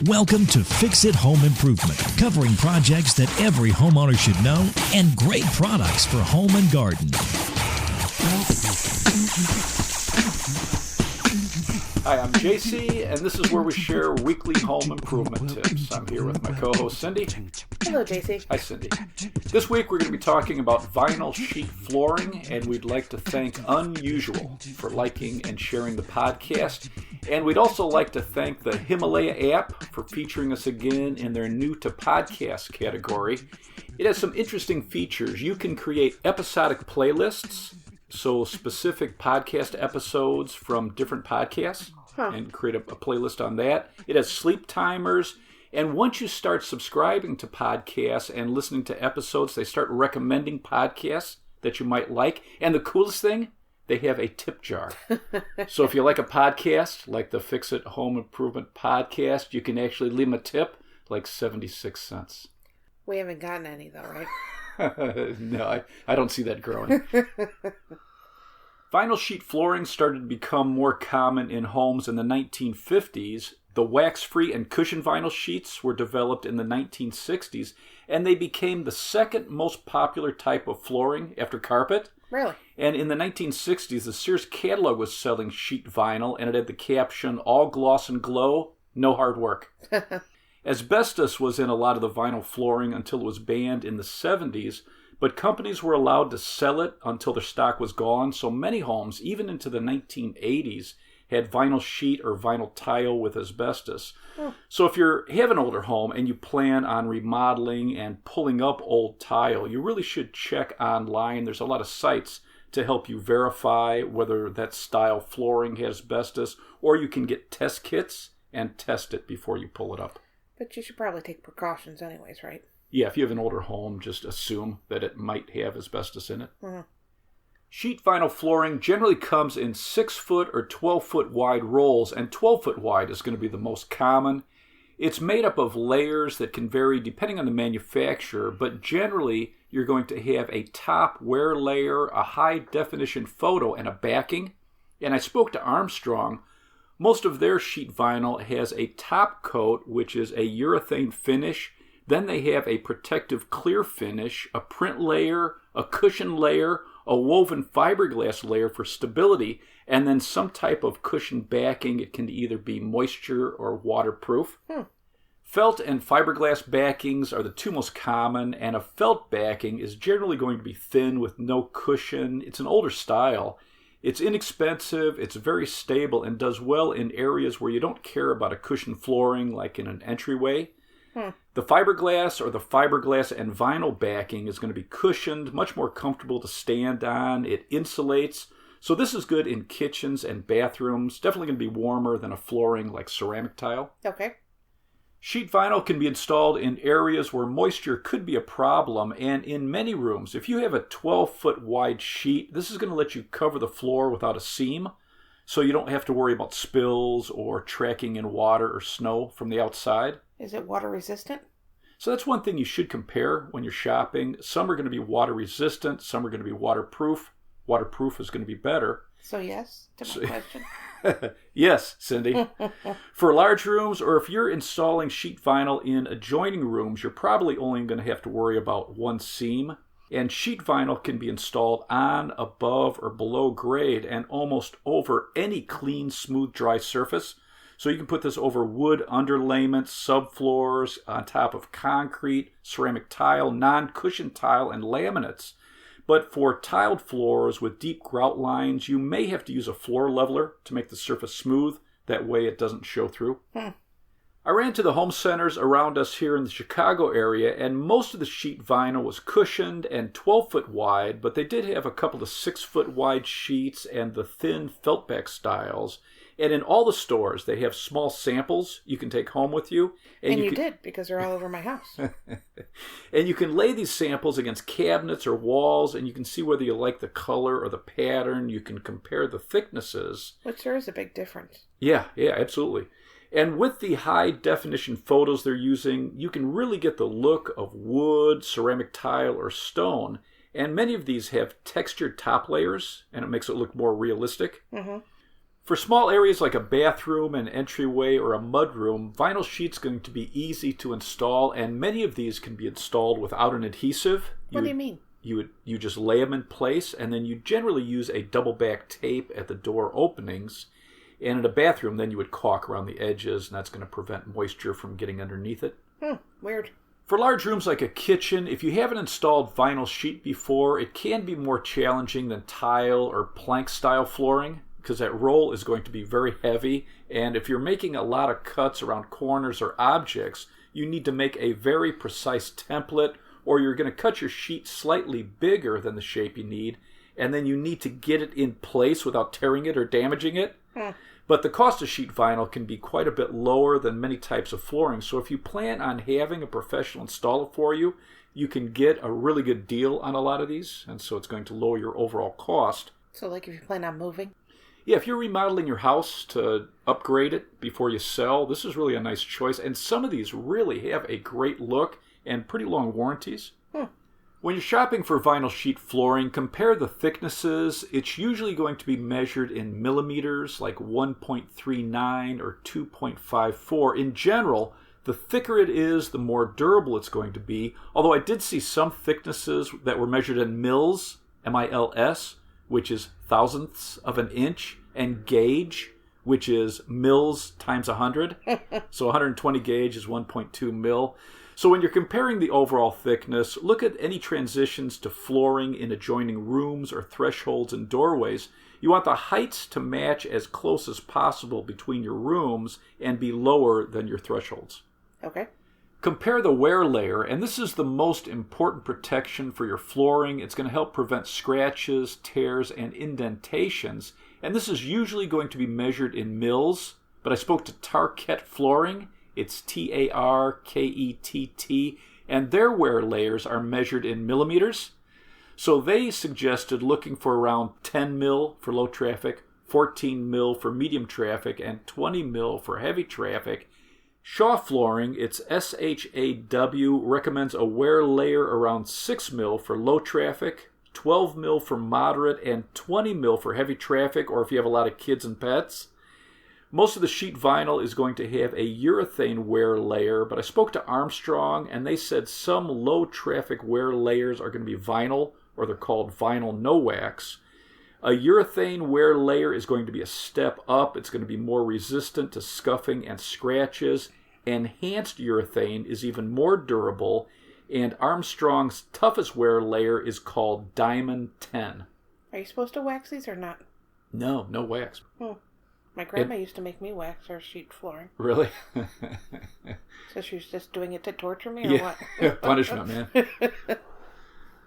Welcome to Fix It Home Improvement, covering projects that every homeowner should know and great products for home and garden. Hi, I'm JC, and this is where we share weekly home improvement tips. I'm here with my co-host, Cindy. Hello, JC. Hi, Cindy. This week we're going to be talking about vinyl sheet flooring, and we'd like to thank Unusual for liking and sharing the podcast. And we'd also like to thank the Himalaya app for featuring us again in their new to podcast category. It has some interesting features. You can create episodic playlists, so specific podcast episodes from different podcasts, and create a playlist on that. It has sleep timers, and once you start subscribing to podcasts and listening to episodes, they start recommending podcasts that you might like. And the coolest thing, they have a tip jar. So if you like a podcast, like the Fix It Home Improvement podcast, you can actually leave them a tip, like 76 cents. We haven't gotten any, though, right? No, I don't see that growing. Vinyl sheet flooring started to become more common in homes in the 1950s. The wax-free and cushion vinyl sheets were developed in the 1960s, and they became the second most popular type of flooring after carpet. Really? And in the 1960s, the Sears catalog was selling sheet vinyl, and it had the caption, "All gloss and glow, no hard work." Asbestos was in a lot of the vinyl flooring until it was banned in the 70s, but companies were allowed to sell it until their stock was gone, so many homes, even into the 1980s, had vinyl sheet or vinyl tile with asbestos. So if you have an older home and you plan on remodeling and pulling up old tile, you really should check online. There's a lot of sites to help you verify whether that style flooring has asbestos, or you can get test kits and test it before you pull it up. But you should probably take precautions anyways, right? Yeah, if you have an older home, just assume that it might have asbestos in it. Mm-hmm. Sheet vinyl flooring generally comes in 6-foot or 12-foot wide rolls, and 12-foot wide is going to be the most common. It's made up of layers that can vary depending on the manufacturer, but generally you're going to have a top wear layer, a high-definition photo, and a backing. And I spoke to Armstrong. Most of their sheet vinyl has a top coat, which is a urethane finish. Then they have a protective clear finish, a print layer, a cushion layer, a woven fiberglass layer for stability, and then some type of cushion backing. It can either be moisture or waterproof. Felt and fiberglass backings are the two most common, and a felt backing is generally going to be thin with no cushion. It's an older style. It's inexpensive, it's very stable, and does well in areas where you don't care about a cushion flooring, like in an entryway. The fiberglass or the fiberglass and vinyl backing is going to be cushioned, much more comfortable to stand on. It insulates. So this is good in kitchens and bathrooms. Definitely going to be warmer than a flooring like ceramic tile. Okay. Sheet vinyl can be installed in areas where moisture could be a problem, and in many rooms. If you have a 12-foot wide sheet, this is going to let you cover the floor without a seam, so you don't have to worry about spills or tracking in water or snow from the outside. Is it water resistant? So that's one thing you should compare when you're shopping. Some are going to be water resistant, some are going to be waterproof. Waterproof is going to be better. So yes, to my question. Yes, Cindy. For large rooms, or if you're installing sheet vinyl in adjoining rooms, you're probably only going to have to worry about one seam. And sheet vinyl can be installed on, above, or below grade and almost over any clean, smooth, dry surface. So you can put this over wood underlayments, subfloors, on top of concrete, ceramic tile, non-cushion tile, and laminates. But for tiled floors with deep grout lines, you may have to use a floor leveler to make the surface smooth. That way it doesn't show through. I ran to the home centers around us here in the Chicago area, and most of the sheet vinyl was cushioned and 12-foot wide, but they did have a couple of 6-foot wide sheets and the thin feltback styles. And in all the stores, they have small samples you can take home with you. And you did, because they're all over my house. And you can lay these samples against cabinets or walls, and you can see whether you like the color or the pattern. You can compare the thicknesses. Which there is a big difference. Yeah, absolutely. And with the high-definition photos they're using, you can really get the look of wood, ceramic tile, or stone. And many of these have textured top layers, and it makes it look more realistic. For small areas like a bathroom, an entryway, or a mudroom, vinyl sheet's going to be easy to install, and many of these can be installed without an adhesive. What do you mean? You just lay them in place, and then you generally use a double back tape at the door openings. And in a bathroom, then you would caulk around the edges, and that's going to prevent moisture from getting underneath it. Weird. For large rooms like a kitchen, if you haven't installed vinyl sheet before, it can be more challenging than tile or plank style flooring, because that roll is going to be very heavy, and if you're making a lot of cuts around corners or objects, you need to make a very precise template, or you're going to cut your sheet slightly bigger than the shape you need, and then you need to get it in place without tearing it or damaging it. But the cost of sheet vinyl can be quite a bit lower than many types of flooring, so if you plan on having a professional install it for you, you can get a really good deal on a lot of these, and so it's going to lower your overall cost. So like if you plan on moving? Yeah, if you're remodeling your house to upgrade it before you sell, this is really a nice choice. And some of these really have a great look and pretty long warranties. When you're shopping for vinyl sheet flooring, compare the thicknesses. It's usually going to be measured in millimeters, like 1.39 or 2.54. In general, the thicker it is, the more durable it's going to be. Although I did see some thicknesses that were measured in mils, M-I-L-S, which is thousandths of an inch, and gauge, which is mils times 100. So 120 gauge is 1.2 mil. So when you're comparing the overall thickness, look at any transitions to flooring in adjoining rooms or thresholds and doorways. You want the heights to match as close as possible between your rooms and be lower than your thresholds. Okay. Compare the wear layer, and this is the most important protection for your flooring. It's going to help prevent scratches, tears, and indentations. And this is usually going to be measured in mils, but I spoke to Tarkett Flooring. It's T-A-R-K-E-T-T, and their wear layers are measured in millimeters. So they suggested looking for around 10 mil for low traffic, 14 mil for medium traffic, and 20 mil for heavy traffic. Shaw Flooring, it's S-H-A-W, recommends a wear layer around 6 mil for low traffic, 12 mil for moderate, and 20 mil for heavy traffic, or if you have a lot of kids and pets. Most of the sheet vinyl is going to have a urethane wear layer, but I spoke to Armstrong, and they said some low traffic wear layers are going to be vinyl, or they're called vinyl no-wax. A urethane wear layer is going to be a step up. It's going to be more resistant to scuffing and scratches. Enhanced urethane is even more durable, and Armstrong's toughest wear layer is called Diamond 10. Are you supposed to wax these or not? No wax. My grandma used to make me wax our sheet flooring. Really? So she was just doing it to torture me or what? Punishment, man.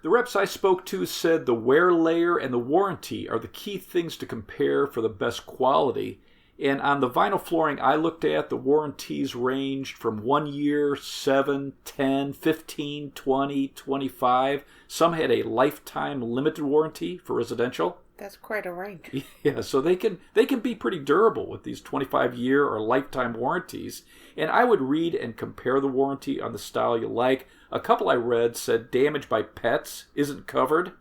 The reps I spoke to said the wear layer and the warranty are the key things to compare for the best quality. And on the vinyl flooring I looked at, the warranties ranged from 1 year, 7, 10, 15, 20, 25. Some had a lifetime limited warranty for residential. That's quite a range. Yeah, so they can be pretty durable with these 25-year or lifetime warranties. And I would read and compare the warranty on the style you like. A couple I read said damage by pets isn't covered.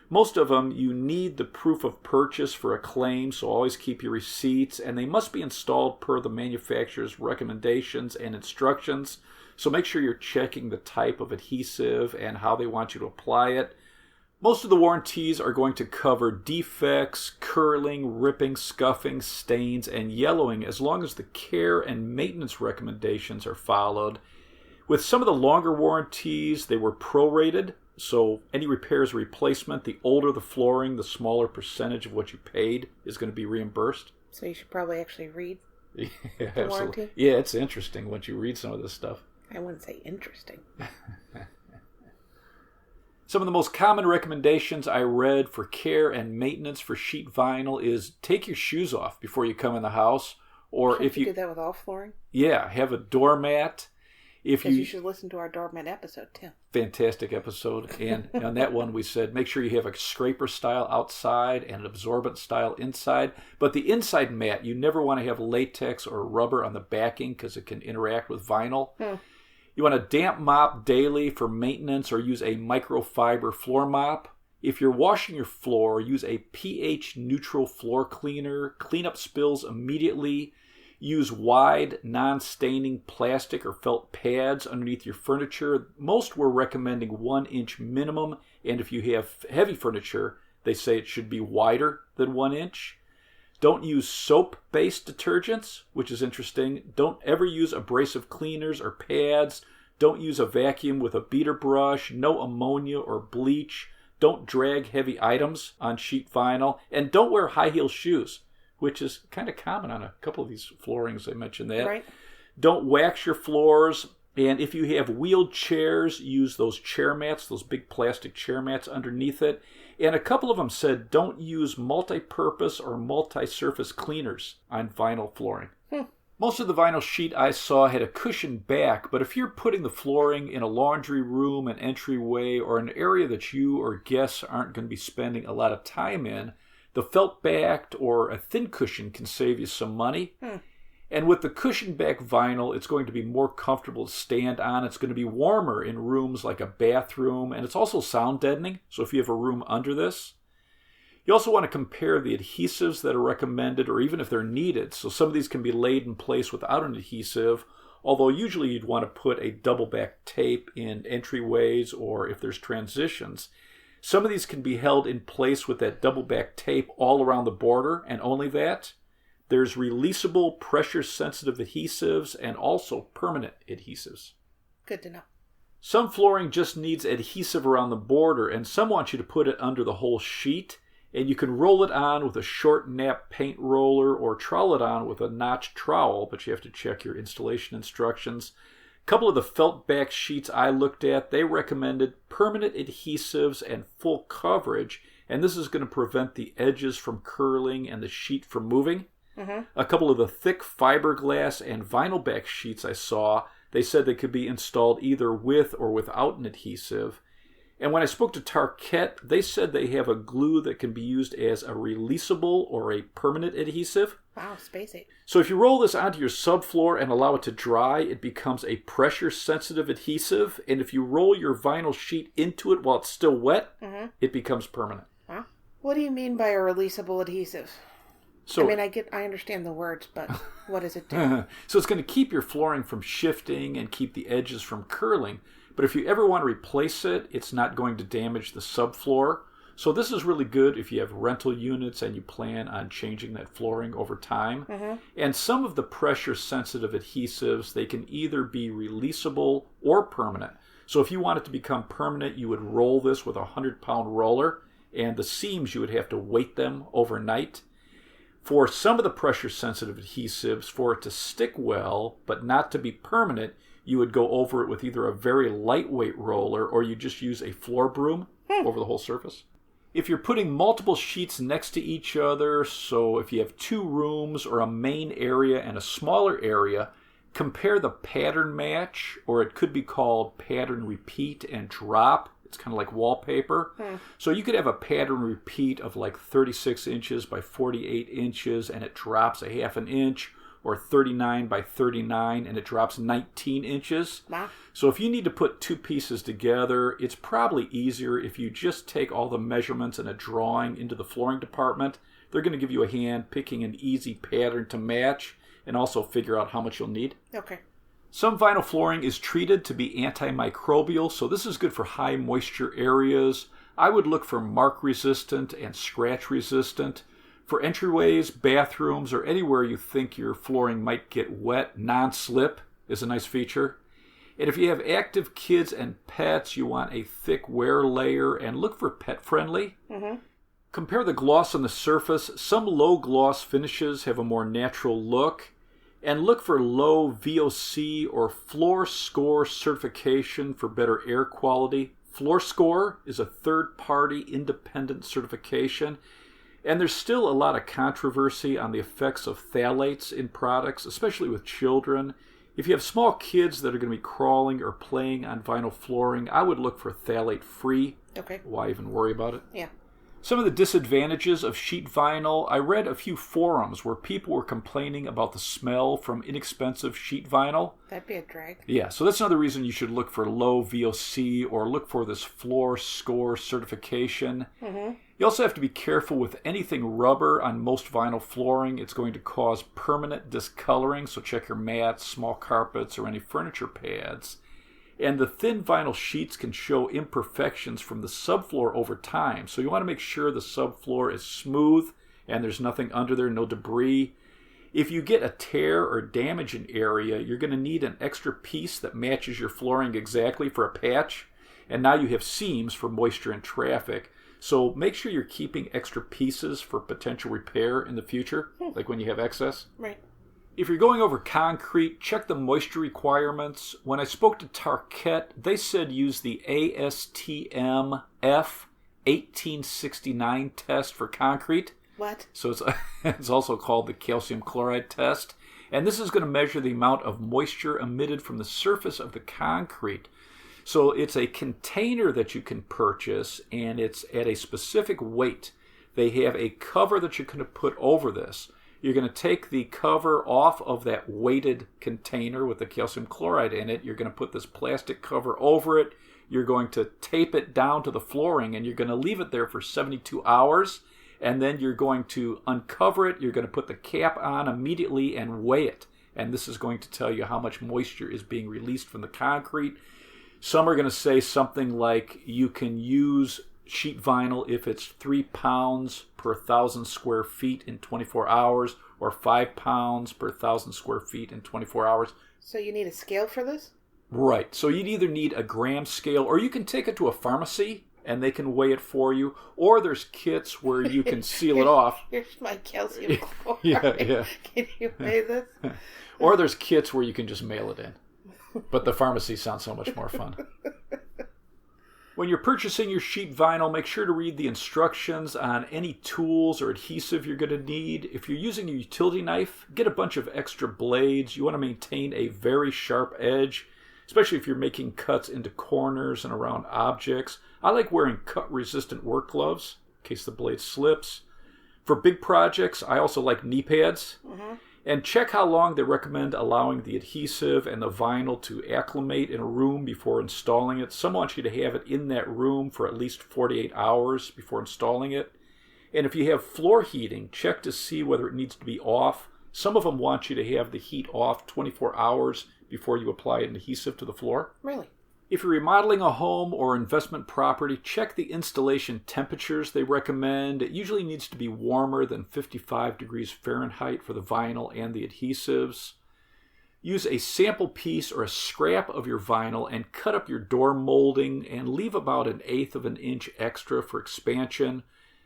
Most of them, you need the proof of purchase for a claim, so always keep your receipts. And they must be installed per the manufacturer's recommendations and instructions. So make sure you're checking the type of adhesive and how they want you to apply it. Most of the warranties are going to cover defects, curling, ripping, scuffing, stains, and yellowing as long as the care and maintenance recommendations are followed. With some of the longer warranties, they were prorated, so any repairs or replacement, the older the flooring, the smaller percentage of what you paid is going to be reimbursed. So you should probably actually read Yeah, the absolutely. warranty. Yeah, it's interesting once you read some of this stuff. I wouldn't say interesting. Some of the most common recommendations I read for care and maintenance for sheet vinyl is take your shoes off before you come in the house. Or Can't if you do that with all flooring? Yeah, have a doormat. Because you should listen to our doormat episode too. Fantastic episode. And on that one we said make sure you have a scraper style outside and an absorbent style inside. But the inside mat, you never want to have latex or rubber on the backing because it can interact with vinyl. You want to damp mop daily for maintenance or use a microfiber floor mop. If you're washing your floor, use a pH-neutral floor cleaner. Clean up spills immediately. Use wide, non-staining plastic or felt pads underneath your furniture. Most were recommending 1 inch minimum, and if you have heavy furniture, they say it should be wider than 1 inch. Don't use soap-based detergents, which is interesting. Don't ever use abrasive cleaners or pads. Don't use a vacuum with a beater brush. No ammonia or bleach. Don't drag heavy items on sheet vinyl. And don't wear high-heel shoes, which is kind of common on a couple of these floorings. I mentioned that. Right. Don't wax your floors. And if you have wheeled chairs, use those chair mats, those big plastic chair mats underneath it. And a couple of them said don't use multi-purpose or multi-surface cleaners on vinyl flooring. Most of the vinyl sheet I saw had a cushioned back, but if you're putting the flooring in a laundry room, an entryway, or an area that you or guests aren't going to be spending a lot of time in, the felt-backed or a thin cushion can save you some money. And with the cushioned back vinyl, it's going to be more comfortable to stand on. It's going to be warmer in rooms like a bathroom, and it's also sound deadening, so if you have a room under this. You also want to compare the adhesives that are recommended, or even if they're needed. So some of these can be laid in place without an adhesive, although usually you'd want to put a double back tape in entryways or if there's transitions. Some of these can be held in place with that double back tape all around the border, and only that. There's releasable pressure-sensitive adhesives and also permanent adhesives. Good to know. Some flooring just needs adhesive around the border, and some want you to put it under the whole sheet, and you can roll it on with a short nap paint roller or trowel it on with a notch trowel, but you have to check your installation instructions. A couple of the felt back sheets I looked at, they recommended permanent adhesives and full coverage, and this is going to prevent the edges from curling and the sheet from moving. A couple of the thick fiberglass and vinyl back sheets I saw, they said they could be installed either with or without an adhesive. And when I spoke to Tarkett, they said they have a glue that can be used as a releasable or a permanent adhesive. Wow, spacey. So if you roll this onto your subfloor and allow it to dry, it becomes a pressure-sensitive adhesive. And if you roll your vinyl sheet into it while it's still wet, it becomes permanent. Wow. What do you mean by a releasable adhesive? So, I understand the words, but what does it do? So it's going to keep your flooring from shifting and keep the edges from curling. But if you ever want to replace it, it's not going to damage the subfloor. So this is really good if you have rental units and you plan on changing that flooring over time. And some of the pressure-sensitive adhesives, they can either be releasable or permanent. So if you want it to become permanent, you would roll this with a 100-pound roller, and the seams, you would have to weight them overnight. For some of the pressure-sensitive adhesives, for it to stick well, but not to be permanent, you would go over it with either a very lightweight roller or you just use a floor broom over the whole surface. If you're putting multiple sheets next to each other, so if you have 2 rooms or a main area and a smaller area, compare the pattern match, or it could be called pattern repeat and drop. It's kind of like wallpaper. So you could have a pattern repeat of like 36 inches by 48 inches and it drops a half an inch, or 39 by 39 and it drops 19 inches. Wow. So if you need to put 2 pieces together, it's probably easier if you just take all the measurements and a drawing into the flooring department. They're going to give you a hand picking an easy pattern to match and also figure out how much you'll need. Okay. Some vinyl flooring is treated to be antimicrobial, so this is good for high moisture areas. I would look for mark resistant and scratch resistant. For entryways, bathrooms, or anywhere you think your flooring might get wet, non-slip is a nice feature. And if you have active kids and pets, you want a thick wear layer and look for pet-friendly. Compare the gloss on the surface. Some low gloss finishes have a more natural look. And look for low VOC or Floor Score certification for better air quality. Floor Score is a third-party independent certification. And there's still a lot of controversy on the effects of phthalates in products, especially with children. If you have small kids that are going to be crawling or playing on vinyl flooring, I would look for phthalate-free. Okay. Why even worry about it? Yeah. Some of the disadvantages of sheet vinyl, I read a few forums where people were complaining about the smell from inexpensive sheet vinyl. That'd be a drag. Yeah, so that's another reason you should look for low VOC or look for this floor score certification. Mm-hmm. You also have to be careful with anything rubber on most vinyl flooring. It's going to cause permanent discoloring, so check your mats, small carpets, or any furniture pads. And the thin vinyl sheets can show imperfections from the subfloor over time. So you want to make sure the subfloor is smooth and there's nothing under there, no debris. If you get a tear or damage in area, you're going to need an extra piece that matches your flooring exactly for a patch. And now you have seams for moisture and traffic. So make sure you're keeping extra pieces for potential repair in the future, like when you have excess. Right. If you're going over concrete, check the moisture requirements. When I spoke to Tarkett, they said use the ASTM F1869 test for concrete. What? So it's also called the calcium chloride test. And this is going to measure the amount of moisture emitted from the surface of the concrete. So it's a container that you can purchase, and it's at a specific weight. They have a cover that you're going to put over this. You're going to take the cover off of that weighted container with the calcium chloride in it. You're going to put this plastic cover over it. You're going to tape it down to the flooring, and you're going to leave it there for 72 hours. And then you're going to uncover it. You're going to put the cap on immediately and weigh it. And this is going to tell you how much moisture is being released from the concrete. Some are going to say something like you can use sheet vinyl if it's 3 pounds per 1,000 square feet in 24 hours or 5 pounds per 1,000 square feet in 24 hours. So you need a scale for this? Right. So you'd either need a gram scale, or you can take it to a pharmacy and they can weigh it for you. Or there's kits where you can seal it off. Here's my calcium chloride. Yeah. Can you weigh this? Or there's kits where you can just mail it in. But the pharmacy sounds so much more fun. When you're purchasing your sheet vinyl, make sure to read the instructions on any tools or adhesive you're going to need. If you're using a utility knife, get a bunch of extra blades. You want to maintain a very sharp edge, especially if you're making cuts into corners and around objects. I like wearing cut-resistant work gloves in case the blade slips. For big projects, I also like knee pads. Mm-hmm. And check how long they recommend allowing the adhesive and the vinyl to acclimate in a room before installing it. Some want you to have it in that room for at least 48 hours before installing it. And if you have floor heating, check to see whether it needs to be off. Some of them want you to have the heat off 24 hours before you apply an adhesive to the floor. Really? If you're remodeling a home or investment property, check the installation temperatures they recommend. It usually needs to be warmer than 55 degrees Fahrenheit for the vinyl and the adhesives. Use a sample piece or a scrap of your vinyl and cut up your door molding and leave about 1/8 of an inch extra for expansion.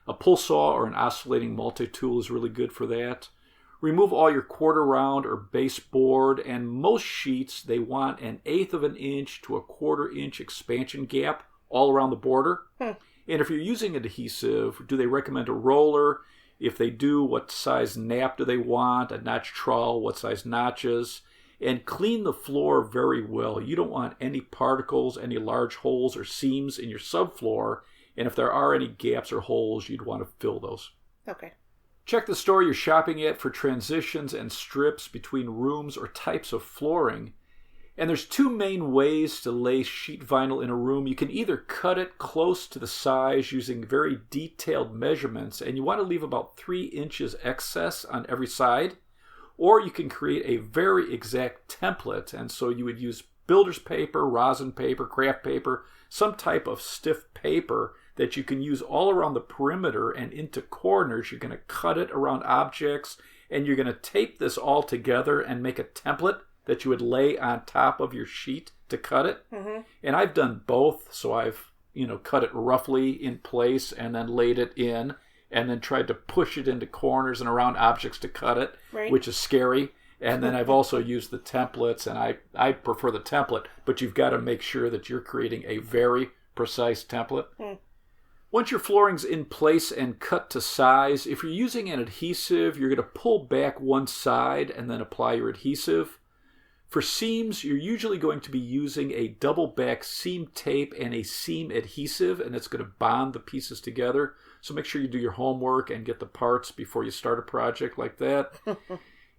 A pull saw or an oscillating multi-tool is really good for that. Remove all your quarter round or baseboard, and most sheets, they want 1/8 of an inch to 1/4 inch expansion gap all around the border. And if you're using adhesive, do they recommend a roller? If they do, what size nap do they want? A notch trowel, what size notches? And clean the floor very well. You don't want any particles, any large holes or seams in your subfloor. And if there are any gaps or holes, you'd want to fill those. Okay. Check the store you're shopping at for transitions and strips between rooms or types of flooring. And there's 2 main ways to lay sheet vinyl in a room. You can either cut it close to the size using very detailed measurements, and you want to leave about 3 inches excess on every side. Or you can create a very exact template, and so you would use builder's paper, rosin paper, craft paper, some type of stiff paper that you can use all around the perimeter and into corners. You're going to cut it around objects, and you're going to tape this all together and make a template that you would lay on top of your sheet to cut it. Mm-hmm. And I've done both, so I've cut it roughly in place and then laid it in and then tried to push it into corners and around objects to cut it, right, which is scary. And then I've also used the templates, and I prefer the template, but you've got to make sure that you're creating a very precise template. Once your flooring's in place and cut to size, if you're using an adhesive, you're going to pull back one side and then apply your adhesive. For seams, you're usually going to be using a double back seam tape and a seam adhesive, and it's going to bond the pieces together. So make sure you do your homework and get the parts before you start a project like that.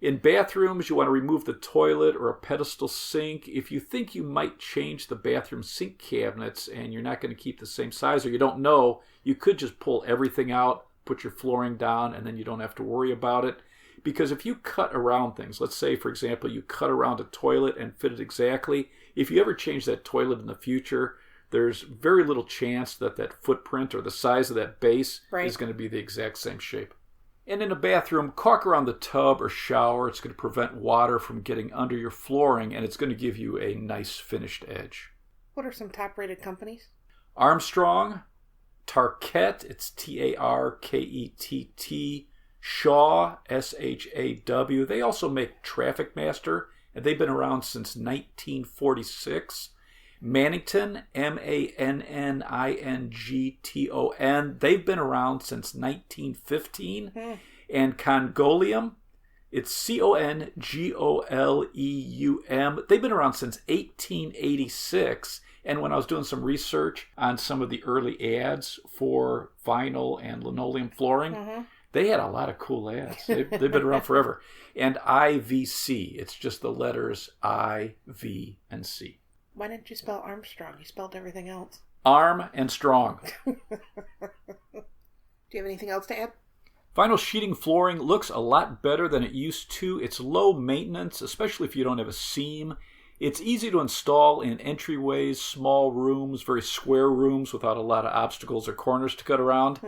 In bathrooms, you want to remove the toilet or a pedestal sink. If you think you might change the bathroom sink cabinets and you're not going to keep the same size or you don't know, you could just pull everything out, put your flooring down, and then you don't have to worry about it. Because if you cut around things, let's say, for example, you cut around a toilet and fit it exactly, if you ever change that toilet in the future, there's very little chance that that footprint or the size of that base is going to be the exact same shape. And in a bathroom, caulk around the tub or shower. It's going to prevent water from getting under your flooring, and it's going to give you a nice finished edge. What are some top-rated companies? Armstrong, Tarkett, it's T-A-R-K-E-T-T, Shaw, S-H-A-W. They also make Traffic Master, and they've been around since 1946. Mannington, M-A-N-N-I-N-G-T-O-N. They've been around since 1915. And Congolium, it's C-O-N-G-O-L-E-U-M. They've been around since 1886. And when I was doing some research on some of the early ads for vinyl and linoleum flooring, they had a lot of cool ads. They've been around forever. And IVC, it's just the letters I, V, and C. Why didn't you spell Armstrong? You spelled everything else. Arm and strong. Do you have anything else to add? Vinyl sheeting flooring looks a lot better than it used to. It's low maintenance, especially if you don't have a seam. It's easy to install in entryways, small rooms, very square rooms without a lot of obstacles or corners to cut around.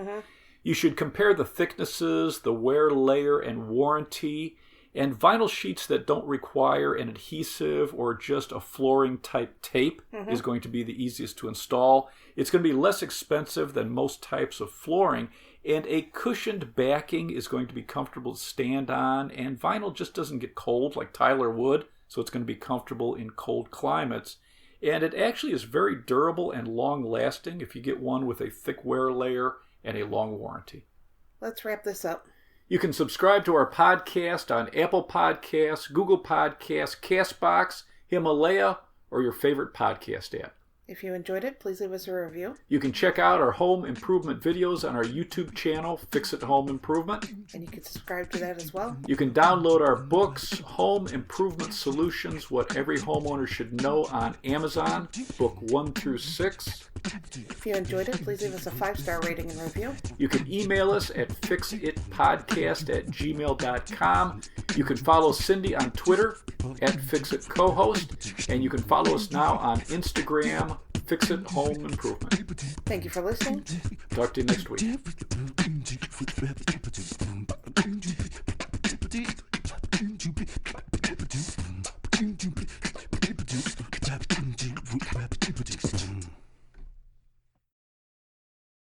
You should compare the thicknesses, the wear layer, and warranty. And vinyl sheets that don't require an adhesive or just a flooring type tape is going to be the easiest to install. It's going to be less expensive than most types of flooring, and a cushioned backing is going to be comfortable to stand on, and vinyl just doesn't get cold like Tyler wood, so it's going to be comfortable in cold climates. And it actually is very durable and long lasting if you get one with a thick wear layer and a long warranty. Let's wrap this up. You can subscribe to our podcast on Apple Podcasts, Google Podcasts, CastBox, Himalaya, or your favorite podcast app. If you enjoyed it, please leave us a review. You can check out our home improvement videos on our YouTube channel, Fix It Home Improvement. And you can subscribe to that as well. You can download our books, Home Improvement Solutions, What Every Homeowner Should Know, on Amazon, book 1 through 6. If you enjoyed it, please leave us a 5-star rating and review. You can email us at fixitpodcast@gmail.com. You can follow Cindy on Twitter at FixItCohost, and you can follow us now on Instagram, Fix It Home Improvement. Thank you for listening. Talk to you next week.